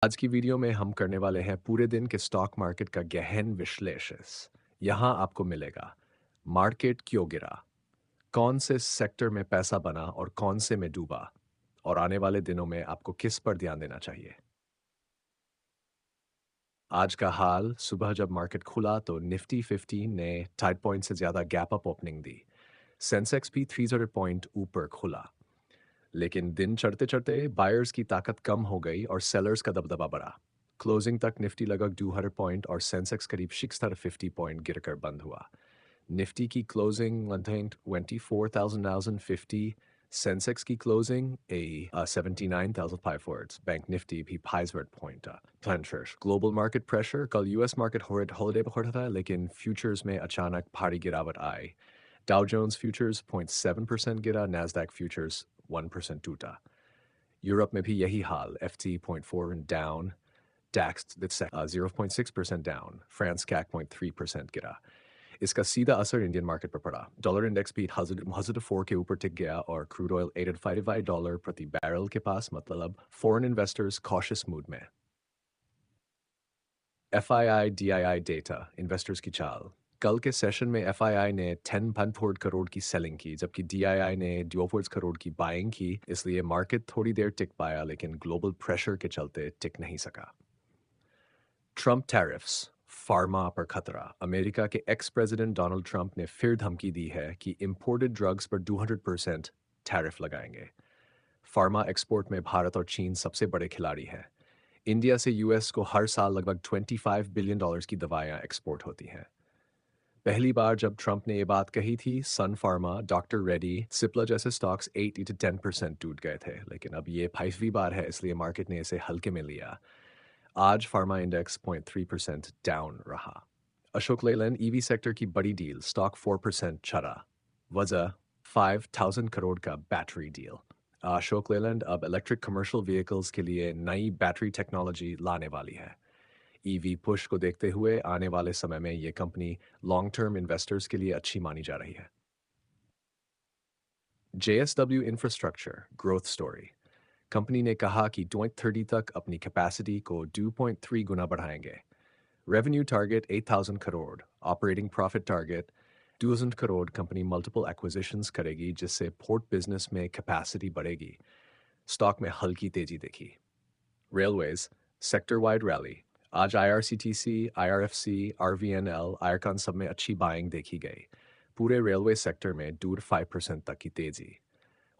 आज की वीडियो में हम करने वाले हैं पूरे दिन के स्टॉक मार्केट का गहन विश्लेषण। यहाँ आपको मिलेगा मार्केट क्यों गिरा, कौन से सेक्टर में पैसा बना और कौन से में डूबा, और आने वाले दिनों में आपको किस पर ध्यान देना चाहिए। आज का हाल सुबह जब मार्केट खुला तो निफ्टी 15 ने टाइड पॉइंट से ज़्यादा गैप अप ओपनिंग दी। सेंसेक्स भी 300 पॉइंट ऊपर खुला, लेकिन दिन चढ़ते चढ़ते बायर्स की ताकत कम हो गई और सेलर्स का दबदबा बढ़ा। क्लोजिंग तक निफ्टी लगभग 200 पॉइंट और सेंसेक्स करीब 650 पॉइंट गिरकर बंद हुआ। निफ्टी की क्लोजिंग 124,050, सेंसेक्स की क्लोजिंग 79,500, बैंक निफ्टी भी 500 पॉइंट प्लनफिश। ग्लोबल मार्केट प्रेशर, कल यूएस मार्केट हॉलिडे पर था लेकिन फ्यूचर्स में अचानक भारी गिरावट आई। Dow Jones futures 0.7% गिरा, Nasdaq futures 1% टूटा। यूरोप में भी यही हाल, FT 0.4 down, DAX 0.6% down, France CAC 0.3% गिरा। इसका सीधा असर इंडियन मार्केट पर पड़ा। डॉलर इंडेक्स भी 104 के ऊपर टिक गया और क्रूड ऑयल $85 प्रति बैरल के पास, मतलब फॉरेन इन्वेस्टर्स कॉशियस मूड में। FII DII डेटा, इन्वेस्टर्स की चाल। कल के सेशन में FII ने 10 करोड़ की सेलिंग की, जबकि DII ने 2 करोड़ की बाइंग की। इसलिए मार्केट थोड़ी देर टिक पाया, लेकिन ग्लोबल प्रेशर के चलते टिक नहीं सका। ट्रंप टैरिफ्स, फार्मा पर खतरा। अमेरिका के एक्स प्रेसिडेंट डोनाल्ड ट्रंप ने फिर धमकी दी है कि इंपोर्टेड ड्रग्स पर 200% टैरिफ लगाएंगे। फार्मा एक्सपोर्ट में भारत और चीन सबसे बड़े खिलाड़ी हैं। इंडिया से यूएस को हर साल लगभग $25 बिलियन की दवाइयां एक्सपोर्ट होती हैं। पहली बार जब ट्रंप ने ये बात कही थी, सन फार्मा, डॉक्टर रेडी, सिप्ला जैसे स्टॉक्स 8 to 10% टूट गए थे, लेकिन अब ये 5वीं बार है, इसलिए मार्केट ने इसे हल्के में लिया। आज फार्मा इंडेक्स 0.3% डाउन रहा। अशोक लेलैंड ईवी सेक्टर की बड़ी डील, स्टॉक 4% चढ़ा। वजह 5,000 करोड़ का बैटरी डील। अशोक लेलैंड अब इलेक्ट्रिक कमर्शियल व्हीकल्स के लिए नई बैटरी टेक्नोलॉजी लाने वाली है। ईवी पुश को देखते हुए आने वाले समय में ये कंपनी लॉन्ग टर्म इन्वेस्टर्स के लिए अच्छी मानी जा रही है। JSW infrastructure growth story. Company ने कहा कि 2030 तक अपनी कैपेसिटी को 2.3 गुना बढ़ाएंगे। Revenue target 8,000 crore, operating profit target 2,000 crore. Company multiple acquisitions करेगी, जिससे पोर्ट बिजनेस में कैपेसिटी बढ़ेगी। स्टॉक में हल्की तेजी देखी। Railways sector wide rally. आज IRCTC, IRFC, RVNL, आयरकॉन सब में अच्छी बाइंग देखी गई। पूरे रेलवे सेक्टर में 2 to 5% तक की तेजी।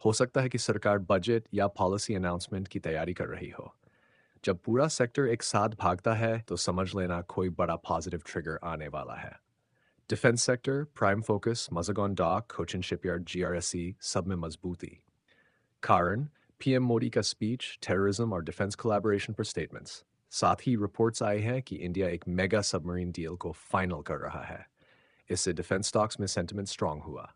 हो सकता है कि सरकार बजट या पॉलिसी अनाउंसमेंट की तैयारी कर रही हो। जब पूरा सेक्टर एक साथ भागता है तो समझ लेना कोई बड़ा पॉजिटिव ट्रिगर आने वाला है। Defence sector, prime focus, Mazagon dock, Cochin shipyard, GRSE सब में मजबूती। कारण, PM मोदी का स्पीच, टेररिज्म और डिफेंस कोलैबोरेशन पर स्टेटमेंट्स। साथ ही रिपोर्ट्स आई हैं कि इंडिया एक मेगा सबमरीन डील को फाइनल कर रहा है। इससे डिफेंस स्टॉक्स में सेंटिमेंट स्ट्रांग हुआ।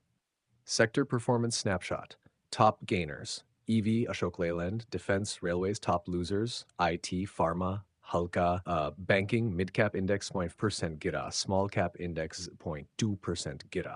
Sector performance snapshot. Top gainers: EV, Ashok Leyland; Defense, Railways, top losers: IT, Pharma, Halka; Banking, mid cap index 0.5% gira, small cap index 0.2% gira.